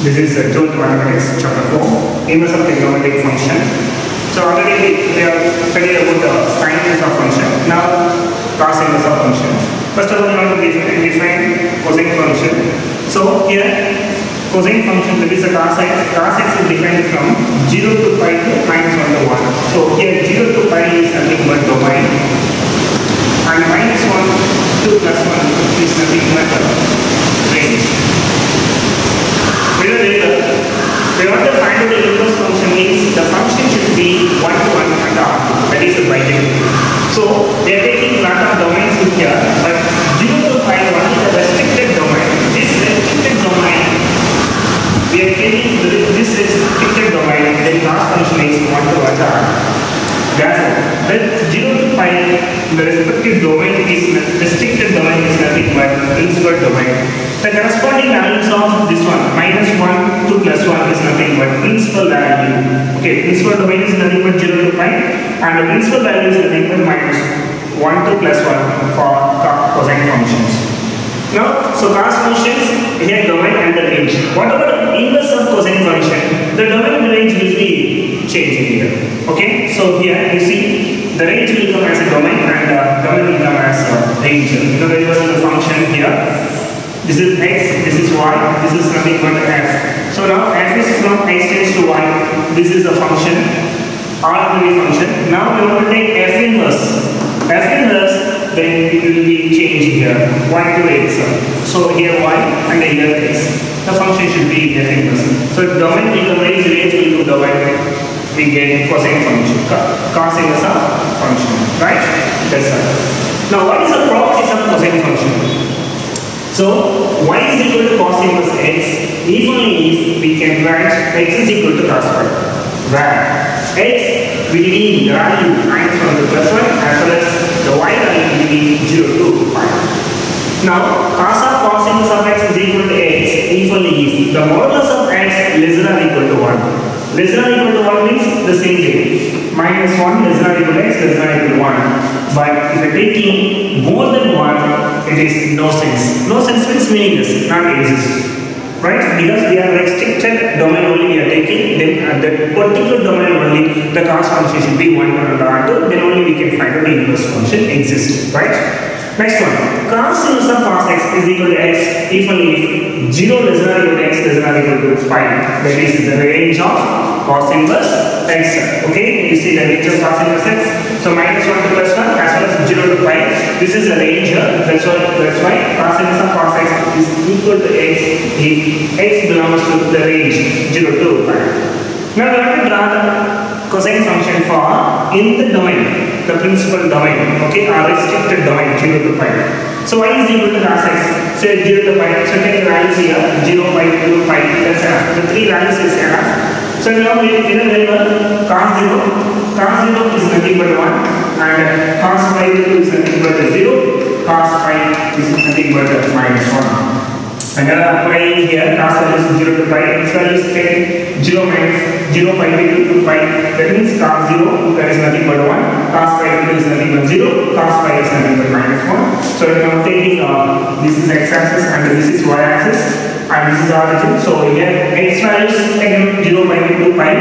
This is Maths Chp-4, inverse of trigonometric function. So already we have studied about the sine inverse of function. Now cos inverse of function. First of all, we want to define cosine function. So here cosine function, that is a cos x. Cos x is defined from 0 to pi to minus 1 to 1. So here 0 to pi is nothing but domain, and minus 1 to plus 1 is nothing but range. We want to find out the inverse function means the function should be 1 to 1 and R, that is a bijection. So we are taking lot of domains in here, but 0 to pi 1 is a restricted domain. This restricted domain, we are taking this restricted domain, then cos function is 1 to 1 R. Therefore, the 0 to pi, the respective domain is restricted domain is nothing but principal domain. The corresponding values of this one, minus 1 to plus 1 is nothing but principal value. Okay, principal domain is nothing but 0 to pi, and the principal value is nothing but minus 1 to plus 1 for cosine functions. Now, so cos functions, here domain and the range. What about the inverse of cosine function? The domain and the range will be changing here. Okay, so here you see the range will come as a domain and the domain will come as a range. So there is a function here. This is x, this is y, this is nothing but f. So now f is from x tends to y. This is a function, arbitrary function. Now we want to take f inverse. F inverse, then it will be changed here, y to x. So here y and here x. The function should be f inverse. So domain will come range, range will go domain. We get cosine function, cos inverse of function, right? That's it. Now what is the properties of cosine function? So y is equal to cos inverse x if only if we can write x is equal to cos y, where x will be the value minus 1 to plus 1 as well as the y value will be 0 to pi. Now cos inverse of x is equal to x if only if the modulus of x less than or equal to 1. Less than or equal to 1 means the same thing. Minus 1 less than or equal to x less than or equal to 1. But if you are taking more than 1, it is no sense. No sense means meaningless, not exist. Right? Because we are restricted domain only we are taking, then at that particular domain only the cos function should be 1 to R2, then only we can find out the inverse function exists. Right? Next one. Cos inverse of cos x is equal to x if only if 0 less than or equal to x less than or equal to pi. That is the range of cos inverse x. Okay? You see the range of cos inverse x. So minus 1 to plus 1 as well as 0 to pi. This is the range here. That's why cos inverse of cos x is equal to x if x belongs to the range 0 to pi. Now we have to draw the cosine function for in the domain, the principal domain, okay, or restricted domain 0 to pi. So y is equal to cos x, say 0 to pi. So take the values here 0, pi, 2, pi, that's enough. The three values is enough. So now we know cos 0 is nothing but 1 and cos pi 2 is nothing but 0, cos pi is nothing but minus 1. And then applying here cos value is 0 to pi, x value is 10, 0 minus 0 pi by 2 pi, that means cos 0 that is nothing but 1, cos pi 2 is nothing but 0, cos pi is nothing but minus 1. So now taking this is x axis and this is y axis and this is origin. So here x value is again 0 pi by 2 pi,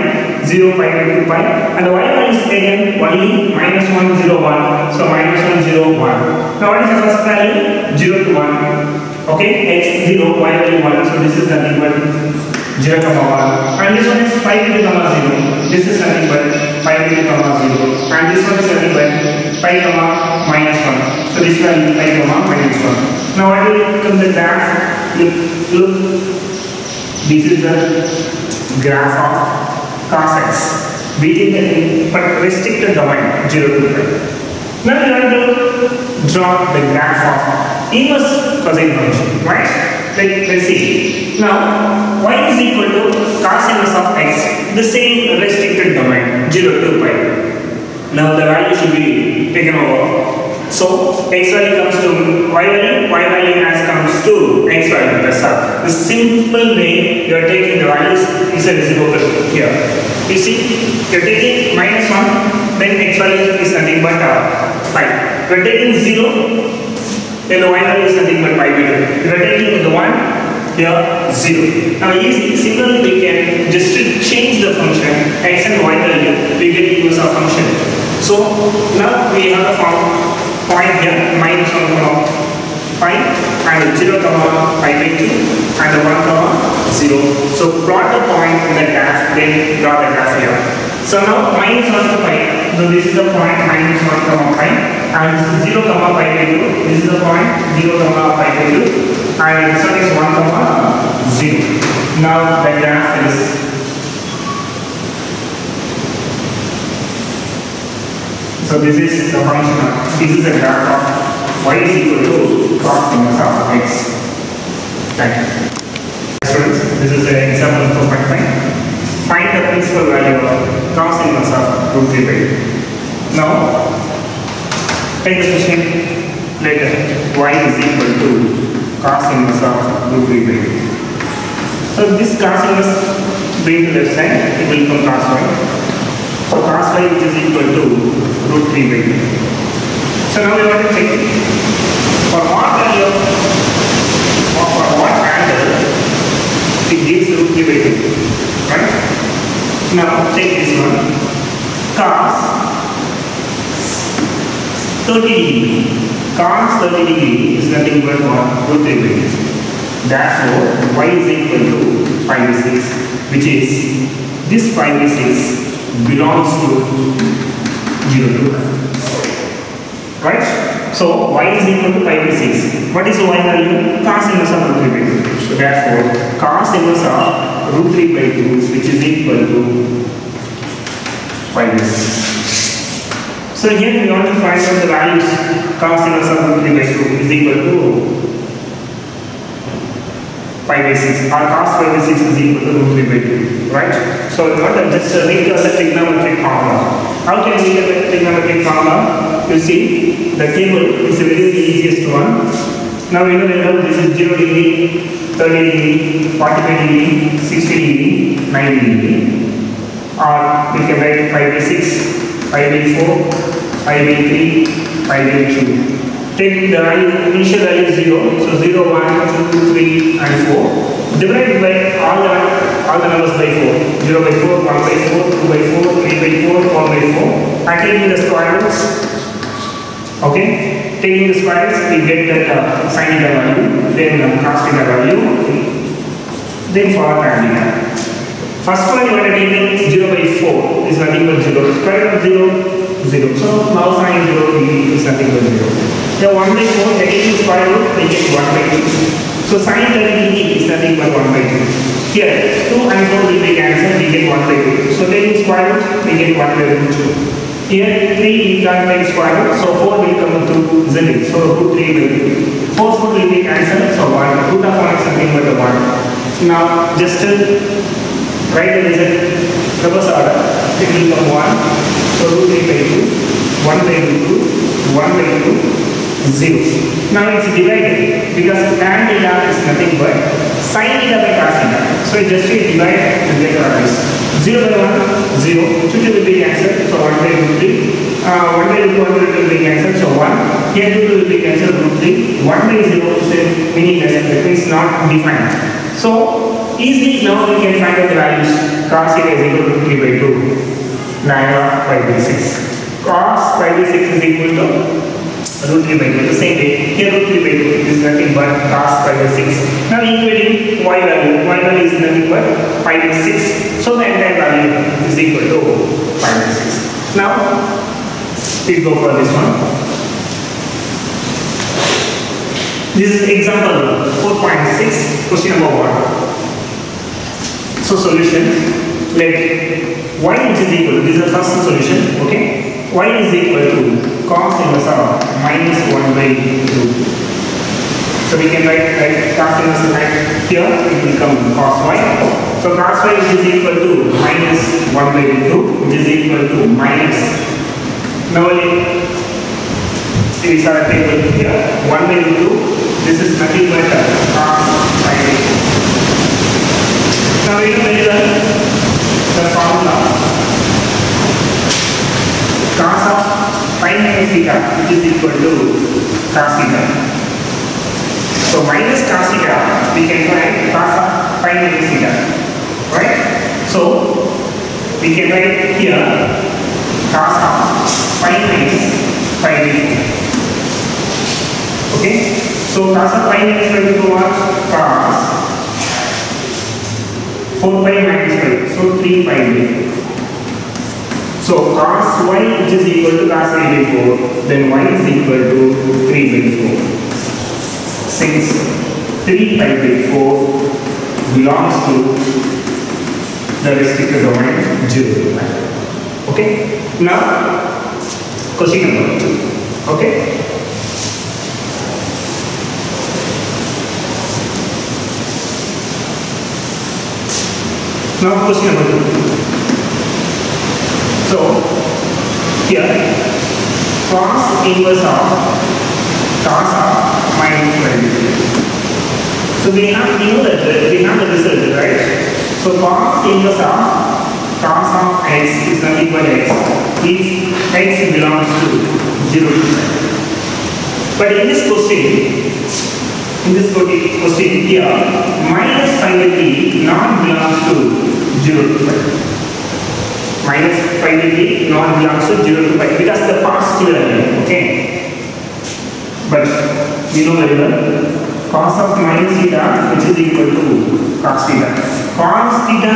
0 pi by 2 pi, and the y value is again only minus 1 0 1. So minus 1 0 1. Now what is the first value? 0 to 1. Okay, x 0, y value 1. So this is nothing but 0 comma 1. And this one is pi by 2 comma 0. This is nothing but pi by 2 comma 0. And this one is nothing but pi comma minus 1. So this value is pi comma minus 1. Now what will become the graph? Look, this is the graph of cos x within the restricted domain 0 to pi. Now we want to draw the graph of inverse cosine function, right? Let's see. Now y is equal to cos inverse of x, the same restricted domain 0 to pi. Now the value should be taken over. So x value comes to y value as comes to x value. That's all. The simple way you are taking the values is a reciprocal here. You see, you are taking minus 1, then x value is nothing but pi. You are taking 0, then the y value is nothing but pi by 2. If you are taking the 1, here 0. Now easy, similarly we can just change the function x and y value, we get inverse of function. So now we have a point here minus 1 comma 5 and 0 comma 5 by 2 and 1 comma 0. So plot the point in the graph, then draw the graph here. So now minus 1 to 5, so this is the point minus 1 comma 5 and this is 0 comma 5 by 2, this is the point 0 comma 5 by 2 and this one is 1 comma 0. Now the graph is so this is the function of, this is the graph of y is equal to cos inverse of x. Thank you. Students, this is an example 4.5. Find the principal value of cos inverse of root 3 by 2. Now, take the question later. Y is equal to cos inverse of root 3 by 2. So this cos inverse bring to the left side, it will become cos y. So cos y which is equal to root 3 by 2. So now we want to check for what value or for what angle it gives root 3 by 2. Right? Now take this one. Cos 30 degree. Cos 30 degree is nothing but root 3 by 2. Therefore, y is equal to 5 by 6, which is this 5 by 6 belongs to 0 to 1. Right? So y is equal to 5 by 6. What is the y value? Cos inverse of root 3 by 2. So therefore, cos inverse of root 3 by 2 which is equal to 5 by 6. So here we want to find out the values. Cos inverse of root 3 by 2 is equal to 5 by 6 or cos 5 by 6 is equal to root 3 by 2. Right? So we want to just recall the trigonometric formula. How can we get the trigonometric formula? You see, the table is the very easiest one. Now we know this is 0 degree, 30 degree, 45 degree, 60 degree, 90 degree. Or we can write 5 by 6, 5 by 4, 5 by 3, 5 by 2. Take the value, initial value is 0, so 0, 1, 2, 3 and 4. Divide by all the numbers by 4. 0 by 4, 1 by 4, 2 by 4, 3 by 4, 4 by 4. And taking the square roots, okay? Taking the square roots, we get that sin theta value, then cos theta value, then for tan theta. First one you are taking 0 by 4 is nothing but 0. Square root of 0, 0. So now sin 0 is nothing but 0. The 1 by 4, taking the square root, we get 1 by 2. So sin 30 degree is nothing but 1 by 2. Here, 2 and 4 will be cancelled, we get 1 by 2. So taking square root, we get 1 by root 2. Here, 3 we can't take square root, so 4 will come to 0. So root 3 by 2. 4 will be cancelled, so 1. Root of 1 is nothing but 1. Now, just write the result, reverse order, it will come 1. So root 3 by 2, 1 by root 2, 1 by 2. 0. Now it's divided because tan theta is nothing but sin theta by cos theta. So it just divide and get the values. 0 by 1, 0. 2 will be cancelled. So 1 by root 3. 1 by root 1 will be cancelled. So 1. Here 2 will be cancelled. Root 3. 1 by 0 is meaningless. That means not defined. So easily now we can find out the values. Cos theta is equal to 3 by 2. 9 of 5 by 6. Cos 5 by 6 is equal to root 3 by 2. The same way, here root 3 by 2 is nothing but cos 5 by 6. Now equating y value. Y value is nothing but 5 by 6. So the entire value is equal to 5 by 6. Now, we go for this one. This is example 4.6, question number 1. So solution, let y which is equal to, this is the first solution, okay? Y is equal to cos inverse of minus 1 by 2. So we can write cos inverse right here, it will become cos y. So cos y which is equal to minus 1 by 2, which is equal to minus. Now see we start a table here, 1 by 2, this is nothing but cos y. Now we know the formula. Cos of sin minus theta which is equal to cos theta. So minus cos theta, we can write cos of pi minus theta, right? So we can write here cos of pi minus pi by 4. Okay? So cos of pi minus pi by 4 what? Cos 4 pi minus pi. So 3 pi by 4. So cos y which is equal to cos 3 by 4, then y is equal to 3 by 4. Since 3 pi by 4 belongs to the restricted domain 0. Okay? Now, question number 2. Okay? Now, question number 2. So, here, cos inverse of minus 20. So we know that we have the result, right? So cos inverse of cos of x is nothing but x if x belongs to 0 to 5. But in this question here, minus 5 by 3 not belongs to 0 to 5. Minus 5 by 3 not belongs to 0 to 5 because the positive element, okay? But we know very well cos of minus theta which is equal to cos theta. Cos theta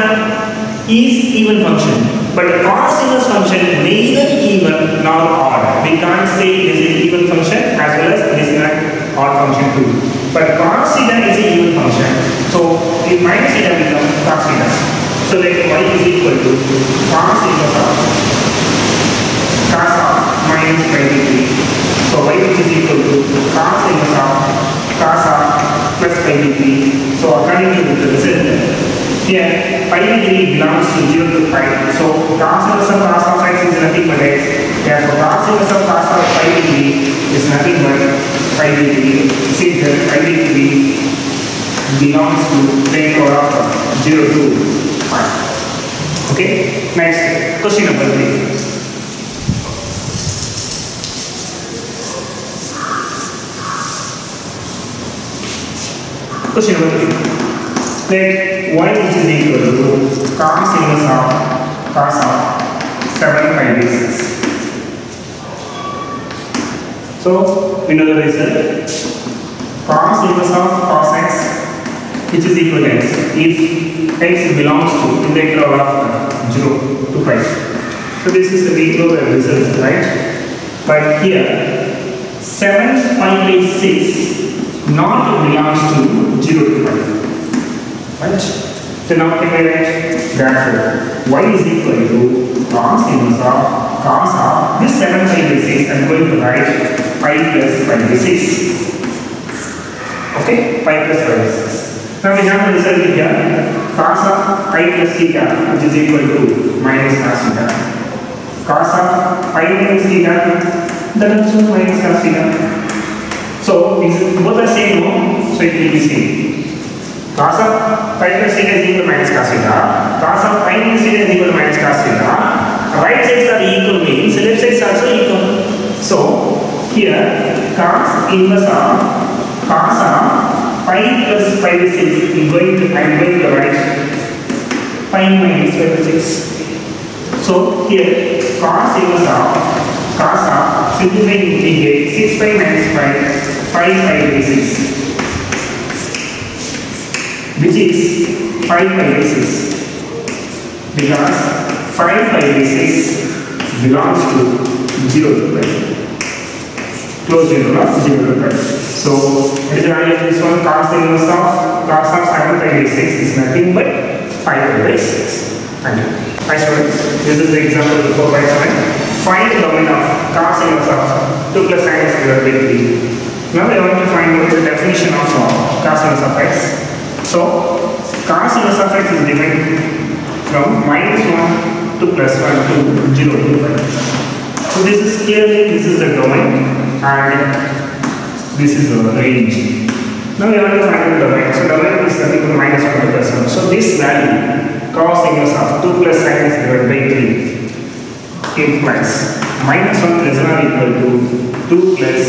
is even function, but the cos inverse function neither even nor odd. We can't say it is an even function as well as it is an odd function too. But cos theta is an even function. So if minus theta becomes cos theta. So let y is equal to cos inverse of minus 23. So y which is equal to cos inverse of plus 23. So according to the result, here pi degree belongs to 0 to 5. So cos inverse of cos of x is nothing but x. Therefore cos inverse of cos of pi degree is nothing but pi degree. Since that pi degree belongs to 10 power of 0 to 5. Okay. Next question number 3. Question number 3. Let y which is equal to cos inverse of 7 pi by 6. So we know the result. Cos inverse of cos x which is equal to x if x belongs to integral of 0 to 5. So this is the we know the result, right? But here 7 pi by 6 not belongs to 0 to 5. Right? So now can I write therefore y is equal to cos inverse of this 7 pi by 6. I'm going to write pi plus pi by 6. Okay? Pi plus pi by 6. Now we have the result here cos of pi plus theta which is equal to minus cos theta. Cos of pi minus theta that is minus cos theta. So both are same, no? So it will be same. Cos of pi plus theta is equal to minus cos theta. Cos of pi minus theta is equal to minus cos theta. Right sides are equal means left sides are also equal. So here cos inverse of pi plus pi by 6 I'm going to write pi minus pi by 6. So here cos inverse of simplifying integrate 6 pi minus pi 5 pi by 6 which is 5 pi by 6 because 5 pi by 6 belongs to 0 to 5. Close interval of 0 to 5. So what is the value of this one? Cos inverse of 7 pi by 6 is nothing but 5 pi by 6. Thank you. Hi students, this is the example of 4 by 7. Find the domain of cos inverse of 2 plus sin x divided by 3. Now we want to find out the definition of cos inverse of x. So cos inverse of x is defined from minus 1 to plus 1 to 0 to 5. So this is clearly the domain and this is the range. Now we want to find out the domain. So domain is nothing but minus 1 to plus 1. So this value cos inverse of 2 plus sin x divided by 3 implies minus 1 is not equal to 2 plus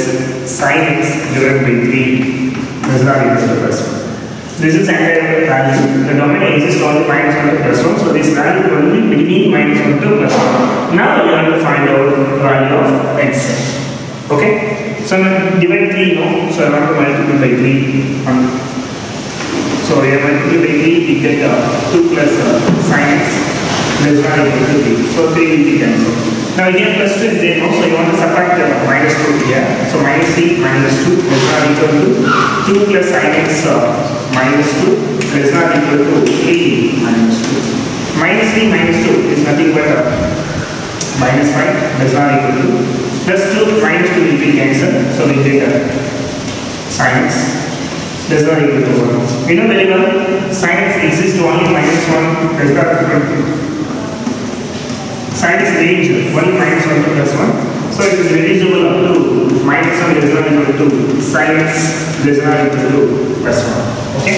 sin x divided by 3 less than or equal to plus 1. This is entire value. The domain exists only minus 1 to plus 1. So this value will be between minus 1 to plus 1. Now you have to find out the value of x. Okay? So divide 3, no? So I want to multiply by 3. So we have multiplied by 3, we get 2 plus sin x less than or equal to 3. So 3 will be cancelled. Now again plus 2 is there, no? So you want to subtract minus 2 here. So minus 3 minus 2 less than or equal to 2 plus sin x minus 2 less than or equal to 3 minus 2. Minus 3 minus 2 is nothing but minus 5 less than or equal to plus 2 minus 2 will be cancelled. So we get sin x less than or equal to 1. You know very well sin x exists only minus 1 less than or equal to. Sin x range only minus 1 to plus 1. So it is reducible up to minus 1 less than or equal to sin x less than or equal to plus 1. Okay?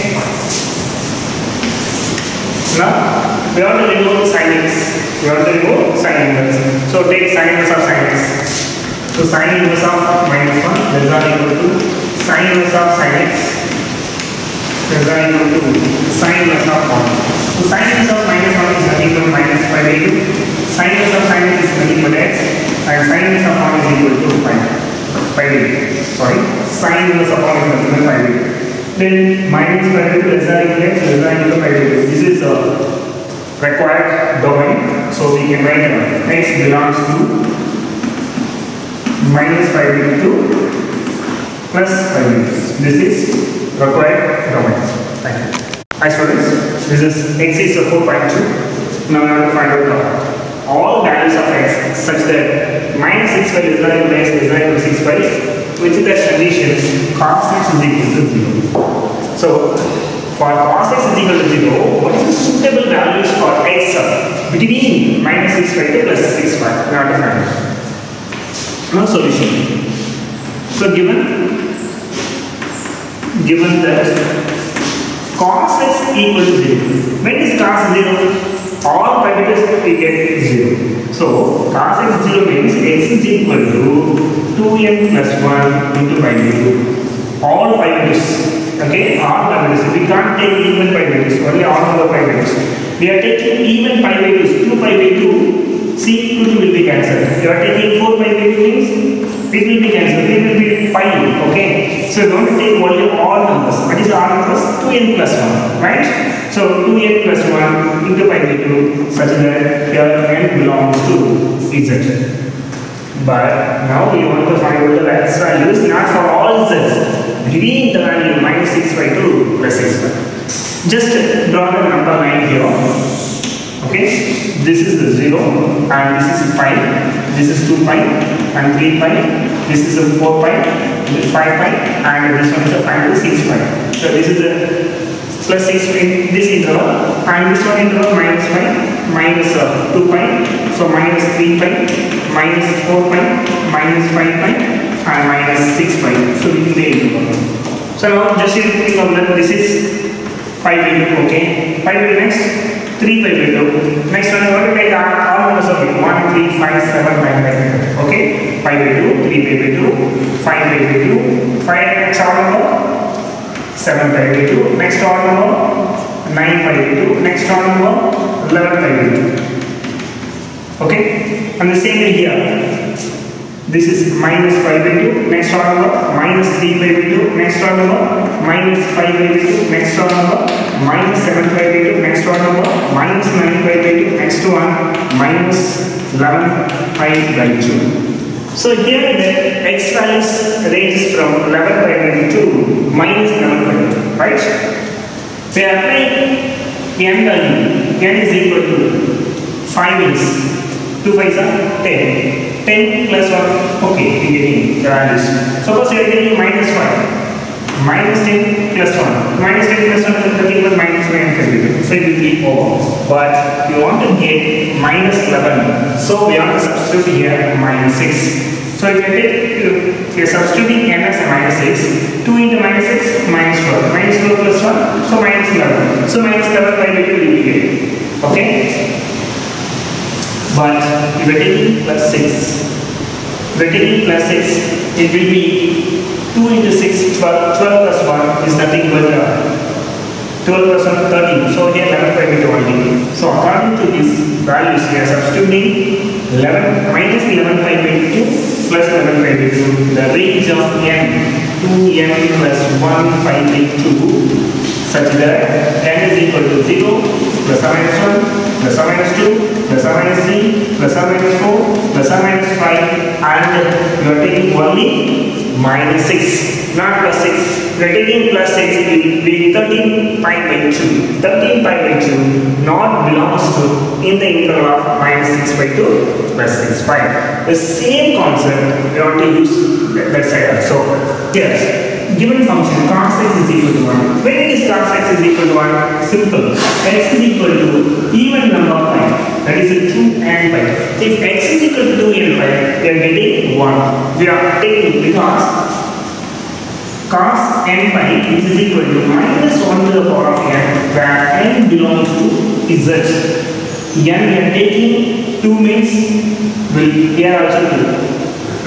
Now we want to remove sin x. We want to remove sin inverse. So take sin inverse of sin x. So sin inverse of minus 1 less than or equal to sin inverse of sin x less than or equal to sin inverse of 1. So sin inverse of minus 1 is nothing but minus 5 by 2. Sin inverse of sin x is nothing but x. And sin inverse of 1 is equal to 5 by 2. Sorry. Sin inverse of 1 is nothing but 5 by 2. Then minus 5 by 2 less than or equal to x less than or equal to 5 by 2. This is the required domain. So we can write x belongs to minus 5 by 2 plus 5 by 2. This is required domain. Thank you. Hi students, this is x is 4.2. Now we have to find out all values of x such that minus 6 pi less than or equal to x less than or equal to 6 pi with the conditions cos x is equal to 0. So for cos x is equal to 0, what is the suitable values for x between minus 6 pi to plus 6 pi? We have to find out. Now solution. So given that cos x equal to 0. When is cos 0? All parameters we get 0. So cos x 0 means x is equal to 2n plus 1 into pi by 2. All parameters. Okay, all parameters. We can't take even pi by 2s, only all other parameters. We are taking even pi by 2s, 2 pi by 2. See, 2 will be cancelled. You are taking 4 pi by 2 means it will be cancelled. It will be pi. Okay. So we want to take only all numbers. What is all numbers? 2n plus 1. Right? So 2n plus 1 into pi by 2 such that here n belongs to z. But now we want to find out the x values not for all z's. Between the value minus 6 by 2 plus 6 by. Just draw the number line here. Okay, this is the 0 and this is pi, this is 2 pi and 3 pi, this is a 4 pi, 5 pi and this one is a final 6 pi. So this is a plus 6 in this interval and this one interval minus pi, minus 2 pi, so minus 3 pi, minus 4 pi, minus 5 pi and minus 6 pi. So we can take interval. So now just you think of that this is pi by 2, okay, pi by 2 next 3 pi by 2. Next one, you want to take all numbers of it. 1, 3, 5, 7, 9 by 2. Okay? Pi by 2, 3 pi by 2, 5 pi by 2, 5 next all number, 7 pi by 2, next all number, 9 pi by 2, next all number, 11 pi by 2. Okay? And the same way here. This is minus 5 by 2, next all number, minus 3 pi by 2, next all number, minus 5 pi by 2, next all number, minus 7 pi by 2, next one number, minus 9 pi by 2, next one, minus 11 pi by 2. So here the x values ranges from 11 pi by 2 to minus 11 pi by 2, right? We apply n value, n is equal to 5 is 2 5s are 10. 10 plus 1, okay, we are getting the values. Suppose we are getting minus 5. Minus 10 plus 1. Minus 10 plus 1 is nothing but minus 9. So it will be over. But we want to get minus 11. So we have to substitute here minus 6. So if we are substituting n as a minus 6. 2 into minus 6, minus 12. Minus 12 plus 1, so minus 11. So minus 11 by 2 will be here. Okay? But if we are taking plus 6. We are taking plus 6. It will be 2 into 6, 12, 12 plus 1 is nothing but 12 plus 1 13. So here 11 by 2 only. So according to these values, we are substituting 11 minus 11 by 22 plus 11 by 22. The range of n 2n plus 1 5 by 2 such that n is equal to 0 plus or minus 1 plus or minus 2 plus or minus 3 plus or minus 4 plus or minus 5, and you are taking only minus 6, not plus 6. We are taking plus 6 will be 13 pi by 2. 13 pi by 2 not belongs to in the interval of minus 6 by 2 plus 6 pi. The same concept we want to use that side. So here, given function cos x is equal to 1. When is cos x is equal to 1? Simple. X is equal to even number of pi. That is 2 and pi. If x is equal to 2 and pi, we are getting 1. We are taking because cos n pi is equal to minus 1 to the power of n, where n belongs to z. N we are taking 2 means will here also 2.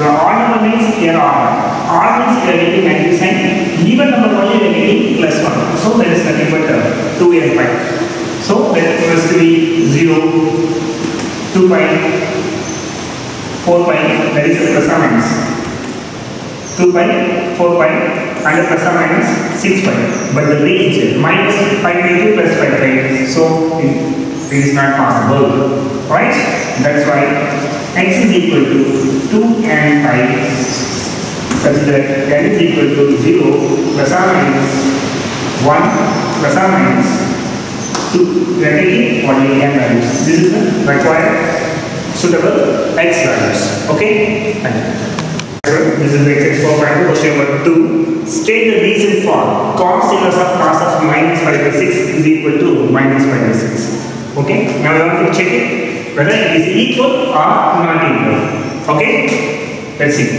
Odd number means here odd. Odd means we are getting negative sign. Even number only we are getting plus 1. So that is nothing but 2 and pi. So that must be 0, 2 pi, 4 pi, that is plus or minus. 2 pi, 4 pi, and plus or minus 6 pi. But the range minus 5 by 2 plus 5 pi. So it is not possible. Right? That's why x is equal to 2 and pi such that n is equal to 0 plus or minus 1 plus or minus 2. We are taking only n values. This is the required suitable x values. Okay? Thank you. This is exercise 4.2, question number 2. State the reason for cos inverse of cos of minus 5 by 6 is equal to minus 5 by 6. Okay? Now we want to check it whether it is equal or not equal. Okay? Let's see.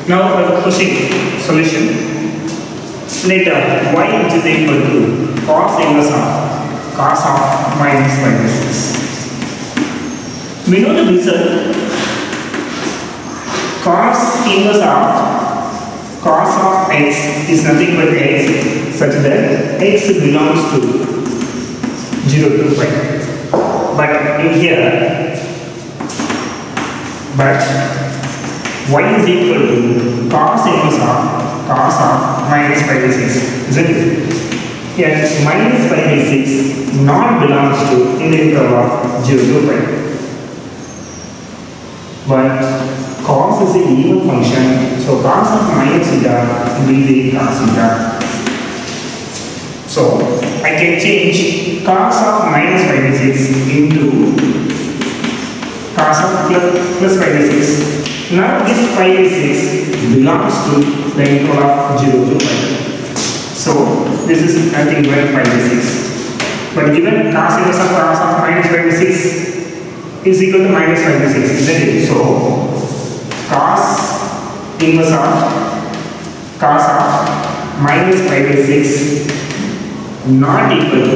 Now pushing solution. Let y which is equal to cos inverse of cos of minus 5 by 6. We know the result. Cos inverse of cos of x is nothing but x such that x belongs to 0 to pi. But in here, but y is equal to cos inverse of minus 5 by 6, isn't it? Yet minus 5 by 6 not belongs to in the interval of 0 to pi. But cos is an even function, so cos of minus theta will be cos theta. So I can change cos of minus 5 by 6 into cos of plus 5 by 6. Now this 5 by 6 belongs to the interval of 0 to pi. So this is nothing but 5 by 6. But given cos inverse of cos of minus 5 by 6 is equal to minus 5 by 6, isn't it? So cos inverse of minus 5 by 6 not equal to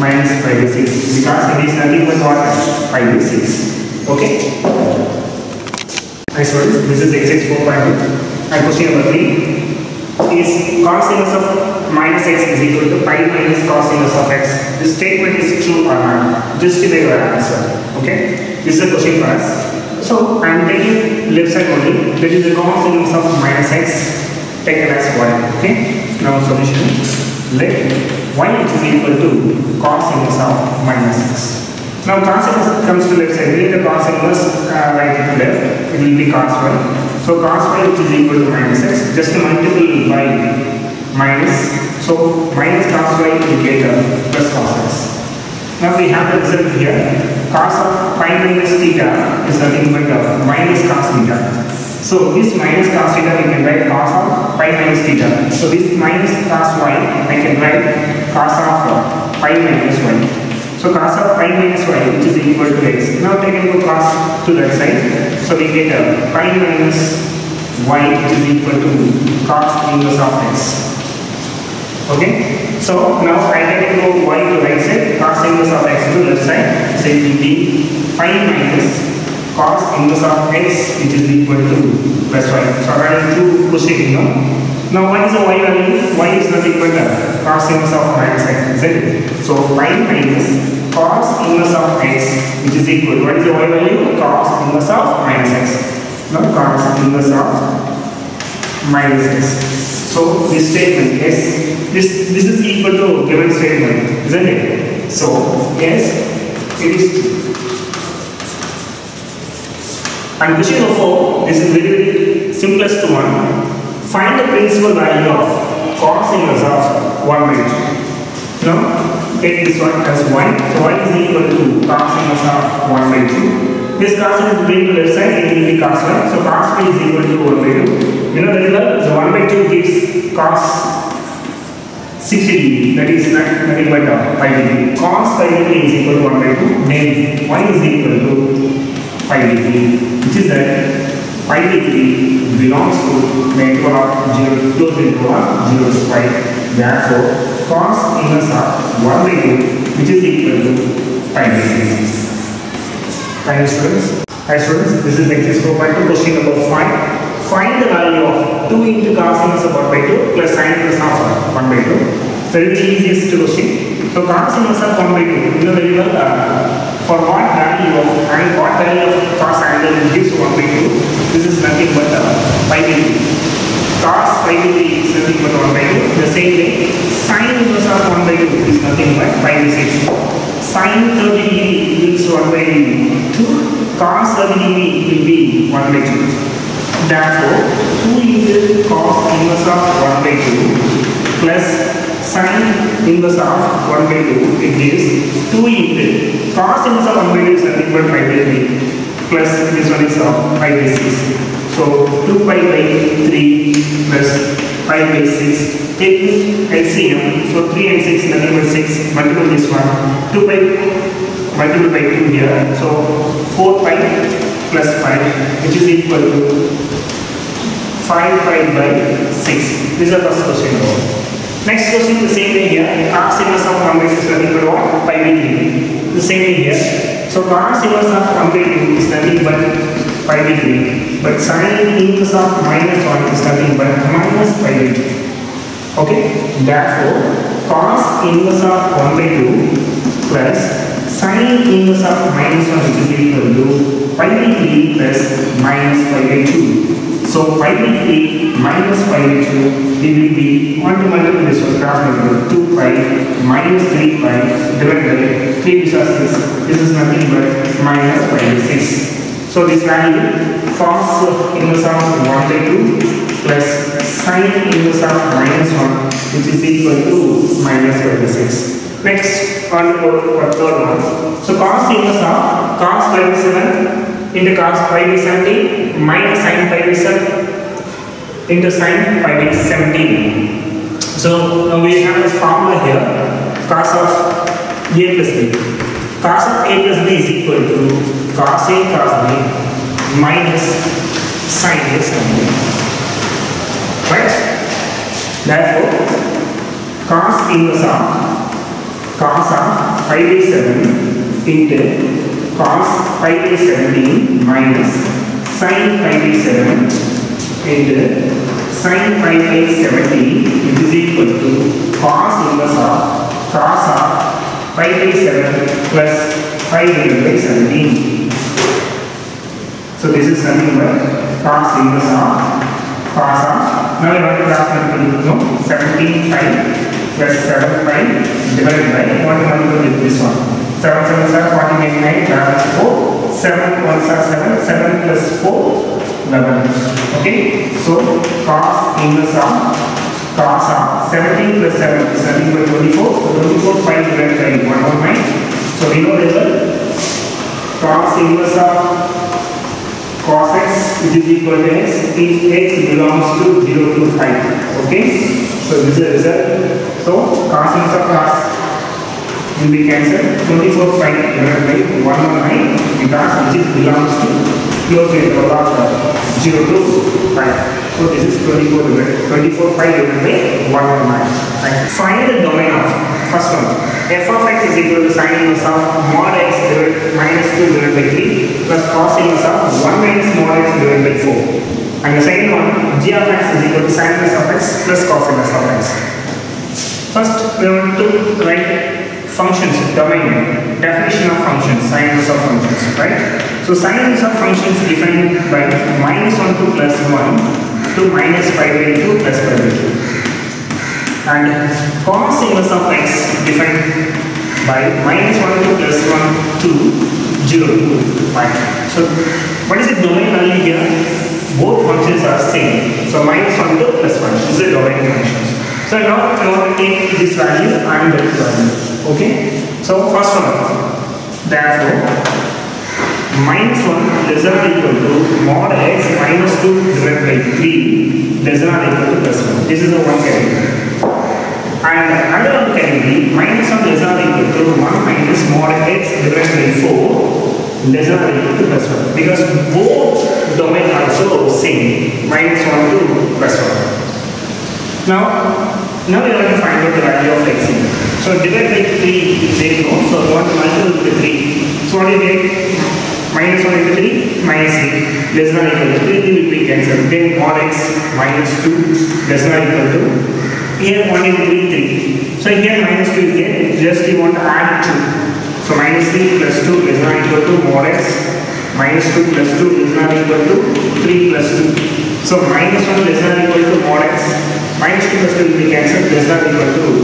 minus 5 by 6 because it is nothing but what? 5 by 6. Okay? Next one, this is exercise 4.2 and question number 3 is cos inverse of minus x is equal to pi minus cos inverse of x. This statement is true or not? Justify your answer. Okay? This is a question for us. So I am taking left side only, that is the cos inverse of minus x taken as y. Okay? Now solution. Let y which is equal to cos inverse of minus x. Now cos inverse comes to left side. Bring the cos inverse right to left. It will be cos y. So cos y which is equal to minus x. Just multiple by minus. So minus cos y will get plus cos x. Now we have the result here. Cos of pi minus theta is nothing but minus cos theta. So this minus cos theta we can write cos of pi minus theta. So this minus cos y I can write cos of pi minus y. So cos of pi minus y which is equal to x. Now take and go cos to that side. So we get pi minus y which is equal to cos inverse of x. Okay? So now I can go y to right side, cos inverse of x to left side. So it will be pi minus cos inverse of x which is equal to plus y. So I will do pushing, Now what is the y value? Y is nothing but cos inverse of minus x, isn't it? So pi minus cos inverse of x, which is equal to, what is the y value? Cos inverse of minus x. Now cos inverse of minus x. So this statement, yes, this is equal to given statement, isn't it? So yes, it is true. And question number 4, this is very simplest one. Find the principal value of cos inverse of 1 by 2. Now, take this one as 1. So, y is equal to cos inverse of 1 by 2. This cos is going to left side, it will be cos 1. So, cos p is equal to 1 by 2. You know very well, the 1 by 2 gives cos 60 degree. That is nothing but 5 degree. Cos 5 degree is equal to 1 by 2. Then, y is equal to 5 degree. Which is that 5 degree belongs to the interval of 0 to 0 to 5. Therefore, cos inverse of 1 by 2, which is equal to 5 degrees. Hi students. Hi students. This is exercise 4.2, question number 5. Find the value of 2 into cos inverse of 1 by 2 plus sin inverse of 1 by 2. That is the easiest question. So cos inverse of 1 by 2. You know very well. For what value of cos angle gives 1 by 2, this is nothing but 5 degree. Cos 5 degree is nothing but 1 by 2. The same way, sin inverse of 1 by 2 is nothing but 5 by 6. Sin 30 degree gives 1 by 2. Cos 30 degree will be 1 by 2. Therefore, 2 into cos inverse of 1 by 2 plus sin inverse of 1 by 2, it gives 2 into cos inverse of 1 by 2 is nothing but 5 by 3 plus this one is 5 by 6. So 2 pi by 3 plus 5 by 6. Take LCM. So 3 and 6 nothing but 6. Multiple this one. 2 pi multiple by 2 here. So 4 pi plus 5, which is equal to 5 pi by 6. This is the first question. Next question, the same way here. Cos inverse of 1 by 6 is nothing but what? Pi by 3. The same way here. So cos inverse of 1 by 2 is nothing but pi by 3. But sin inverse of minus 1 is nothing but minus pi by 2. Okay? Therefore, cos inverse of 1 by 2 plus sin inverse of minus 1, which is equal to pi by 3 plus minus pi by 2. So pi by 3 minus pi by 2, it will be 1 to multiple this one, cross multiple 2 pi minus 3 pi divided by 3 because this is nothing but minus pi by 6. So this value cos inverse of 1 by 2 plus sin inverse of minus 1, which is equal to minus pi by 6. Next, on the third one. So cos inverse of cos pi by 7 into cos pi by 17 minus sin pi by 7 into sin pi by 17. So now we have this formula here, cos of a plus b. Cos of a plus b is equal to cos a cos b minus sin a sin b. Right? Therefore, cos inverse of pi by 7 into cos pi by 17 minus sin pi by 7 into sin pi by 17, which is equal to cos inverse of pi by 7 plus pi divided by 17. So this is nothing but cos inverse of now you want to cross multiple 17 pi plus 7 pi divided by 1 with this one. 7 7 are 49, 4, 7 1 are 7, 7 plus 4, 11. Okay, so cos inverse of 17 plus 7 is nothing but 24. So 24 pi divided by 119. So we know that cos inverse of cos x, which is equal to x, if x belongs to 0 to 5. Okay, so this is the result. So cos inverse of cos will be cancelled. 24 pi divided by 119 because which belongs to close interval of 0 to 5. So this is 24 pi divided by 119. Find the domain of first one. F of x is equal to sin inverse of mod x minus 2 divided by 3 plus cos inverse of 1 minus mod x divided by 4. And the second one, g of x is equal to sin inverse of x plus cos inverse of x. First, we want to write functions, domain, definition of functions, sin inverse of functions, right? So sin inverse of functions defined by minus 1 to plus 1 to minus pi by 2 plus pi by 2. And cos inverse of x defined by minus 1 to plus 1 to 0 to pi. So what is the domain value here? Both functions are same. So minus 1 to plus 1 is the domain functions. So now I want to take this value and that value. Okay? So first one, therefore, minus 1 less than or equal to mod x minus 2 divided by 3 less than or equal to plus 1. This is the one category. And another one category, minus 1 less than or equal to 1 minus mod x divided by 4 less than or equal to plus 1. Because both domain are also same, minus 1 to plus 1. Now we want to find out the value of x here. So divide by 3, there you go. So we want to multiply with 3. So what do you get? Minus 1 into 3, minus 3, less than or equal to 3 will be cancelled. Then mod x minus 2 less than or equal to, here 1 into 3, 3. So here minus 2 is there, just you want to add 2. So minus 3 plus 2 less than or equal to mod x minus 2 plus 2 less than or equal to 3 plus 2. So minus 1 less than or equal to mod x minus 2 plus 2 will be cancelled, less than or equal to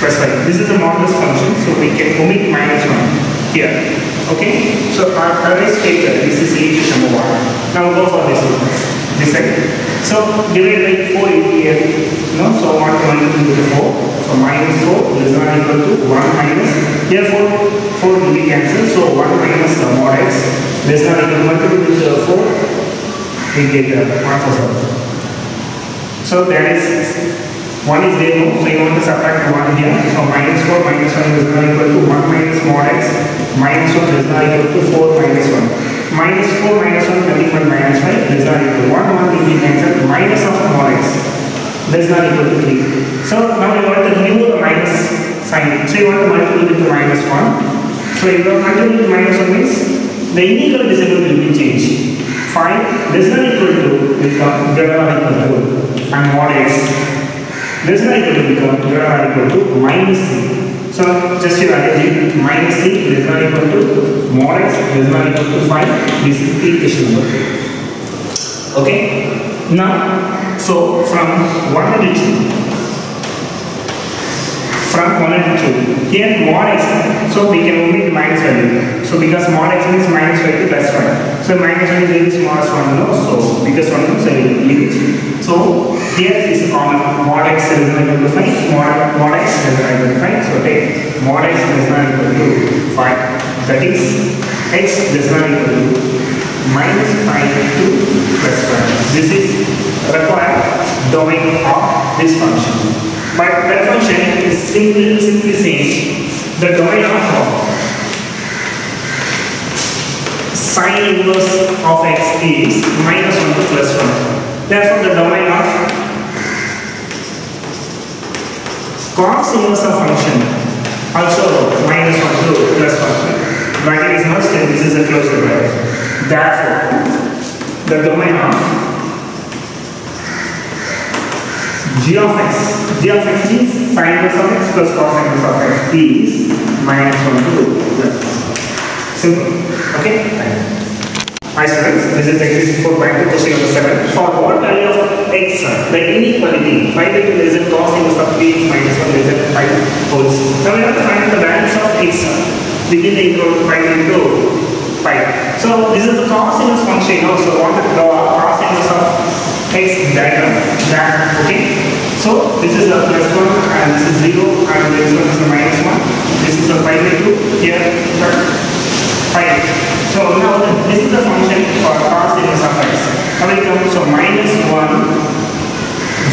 plus 5. This is a modulus function, so we can omit minus 1 here. Okay? So our erase paper, this is equation number 1. Now go for this one. This side. So divide by 4 here. No? So 1 into 4. So minus 4 less than or equal to 1 minus. Here 4 will be cancelled. So 1 minus mod x less than or equal to 1 into 4. We get 1 for 7. So there is 1 is there, no? So you want to subtract 1 here. So minus 4 minus 1 is not equal to 1 minus mod x minus 1 is not equal to 4 minus 1. Minus 4 minus 1 nothing but minus 5 is not equal to 1. 1 will be cancelled. Minus of mod x is not equal to 3. So now you want to remove the minus sign. So you want to multiply with the minus 1. So if you multiply with minus 1 means the integral disciple will be changed. 5 less than equal to become greater than equal to and mod x less than equal to become greater than equal to minus 3. So just you arrange it, minus 3 less than equal to mod x less than equal to 5. This is the equation number. Okay? Now, so from 1 to 2. From 1 and 2. Here mod x, so we can omit minus value. So because mod x means minus 5 to plus 5. So minus 1 is very smallest one, no? So biggest one, so I will leave it. So here is a common mod x is not equal to 5, mod x is not equal to 5. So take mod x is not equal to 5. That is x is not equal to minus 5 to plus 5. This is required domain of this function. But that function is simply saying the domain of sin inverse of x is minus 1 to plus 1. Therefore, the domain of cos inverse of function also minus 1 to plus 1. Bracket is merged and this is a closed bracket. Therefore, the domain of g of x is sin inverse of x plus cos inverse of x is minus 1 to plus 1. Simple. Okay? Hi students, this is exercise 4.2 question number 7. For what value of x, the inequality 5 by 2 less than cos inverse of 3x minus 1 less than 5 holds. Now we have to find the values of x within the interval 5 by 2 pi. So this is the cos inverse function. So want to draw cos inverse of x diagram. Okay? So this is a plus 1 and this is 0 and this one is a minus 1. This is a 5 by 2 here 5. So now this is the function for cos inverse of x. Now it comes so minus 1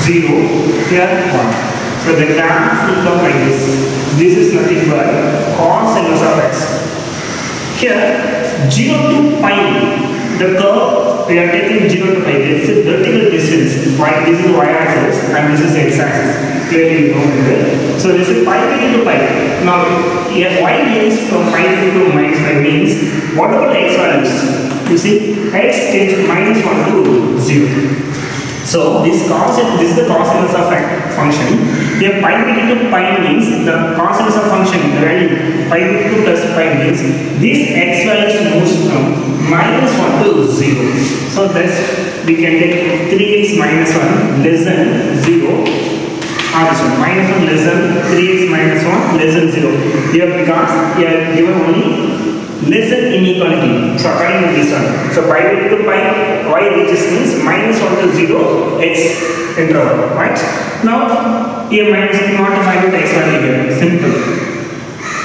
0 here 1. So the graph will come like this. This is nothing but cos inverse of x. Here 0 to pi, the curve we are taking 0 to pi. This is vertical distance. This is y axis and this is x axis. Clearly you know it. So this is pi to pi. Now here y means from pi to minus 5 means whatever the x values You see, x tends to minus 1 to 0. So this is the cos inverse of function. Here pi by 2 pi means the cos inverse of function, the value pi by 2 plus pi means this x value moves from minus 1 to 0. So thus we can take 3x minus 1 less than 0, or this one minus 1 less than 3x minus 1 less than 0. Here because here given only lesser inequality. So according to this one, so pi by 2 pi y reaches means minus 1 to 0 x interval, right? Now here minus you want to find out x value here. Simple.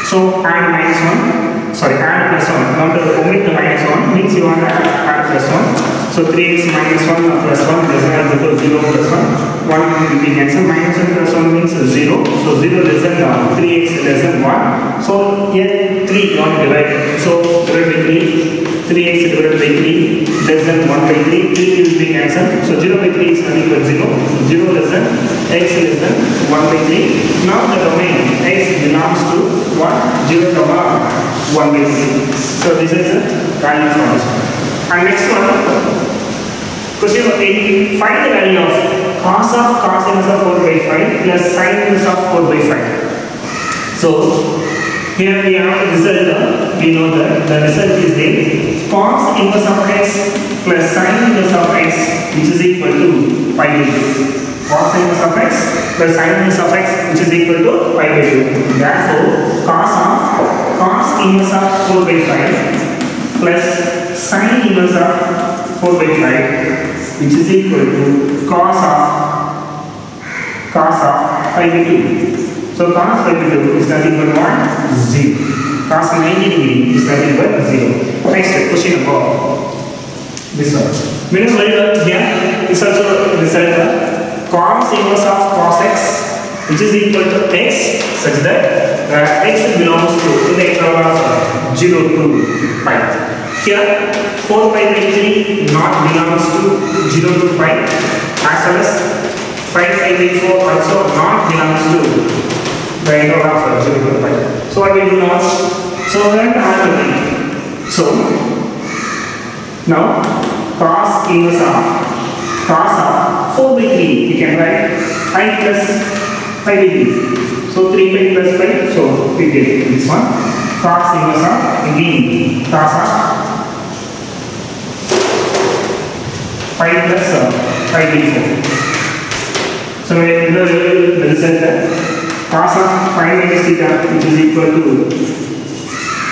So add minus 1, sorry, add plus 1. Now to omit the minus 1 means you want to add plus 1. So 3x minus 1 plus 1 less than or equal to 0 plus 1. 1 will be cancelled. Minus 1 plus 1 means 0. So 0 less than 3x less than 1. So here 3 you want to divide. So divided by 3. 3x divided by 3 less than 1 by 3. 3 will be cancelled. So 0 by 3 is not equal to 0. 0 less than x less than 1 by 3. Now the domain x belongs to 1, 0, 1 by 3. So this is the value for this one. And next one, question 8, find the value of cos inverse of 4 by 5 plus sin inverse of 4 by 5. So here we have the result. We know that the result is the cos inverse of x plus sin inverse of x, which is equal to pi by 2. Cos inverse of x plus sin inverse of x, which is equal to pi by 2. Therefore, cos inverse of 4 by 5 plus sin inverse of 4 by 5, which is equal to cos of pi by 2. So cos pi by 2 is nothing but what? 0. Cos 90 degree is nothing but 0. Next question about this one. We know very well here is also result cos inverse of cos x, which is equal to x such that x belongs to the interval of 0 to pi. Here 4 pi by 3 not belongs to 0 to pi, as well as 5 pi by 4 also not belongs to the interval of 0 to pi. So what we do now? So we have to add the thing. So now cos inverse of 4 by 3 we can write I plus pi by 3. So 3 pi plus pi, so we get this one. Cos inverse of again cos of pi plus pi by 4. So we know the result that cos of pi minus theta, which is equal to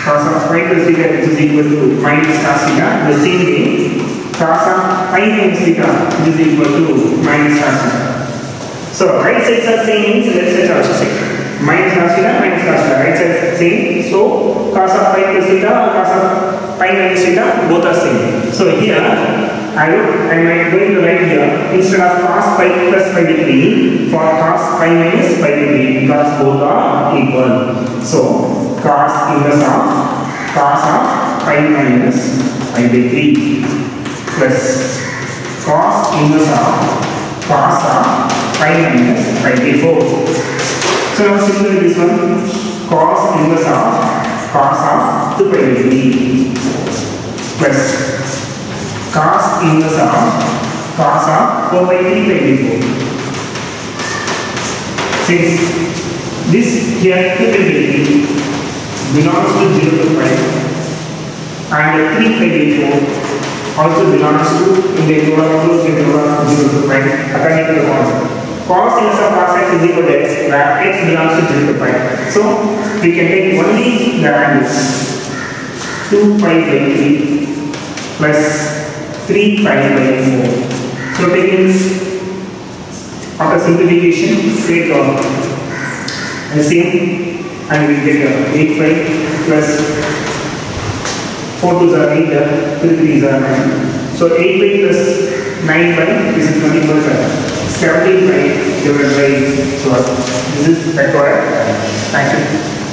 cos of pi plus theta, which is equal to minus cos theta. The same way, cos of pi minus theta, which is equal to minus cos theta. So right sides are same means left sides are also same. Minus cos theta, right sides same. So cos of pi plus theta or cos of pi minus theta, both are same. So here I am going to write here instead of cos pi plus pi by 3 for cos pi minus pi by 3 because both are equal. So cos inverse of pi minus pi by 3 plus cos inverse of pi minus pi by 4. So now similarly this one cos inverse of 2 pi by 3 plus cos inverse of 4 by 3 pi by 4. Since this here 2 pi by 3 belongs to 0 to pi and 3 pi by 4 also belongs to in the interval close interval of 0 to pi according to the concept. Cos inverse of cos x is equal to x where x belongs to 0 to pi. So we can take only the values 2 pi by 3 plus 3 pi by 4. So taking after simplification, take the same and we get 8 pi plus 4 2s are 8, 3 3s are 9. So 8 pi plus 9 pi this is nothing but 17 pi divided by 12. This is required. Thank you.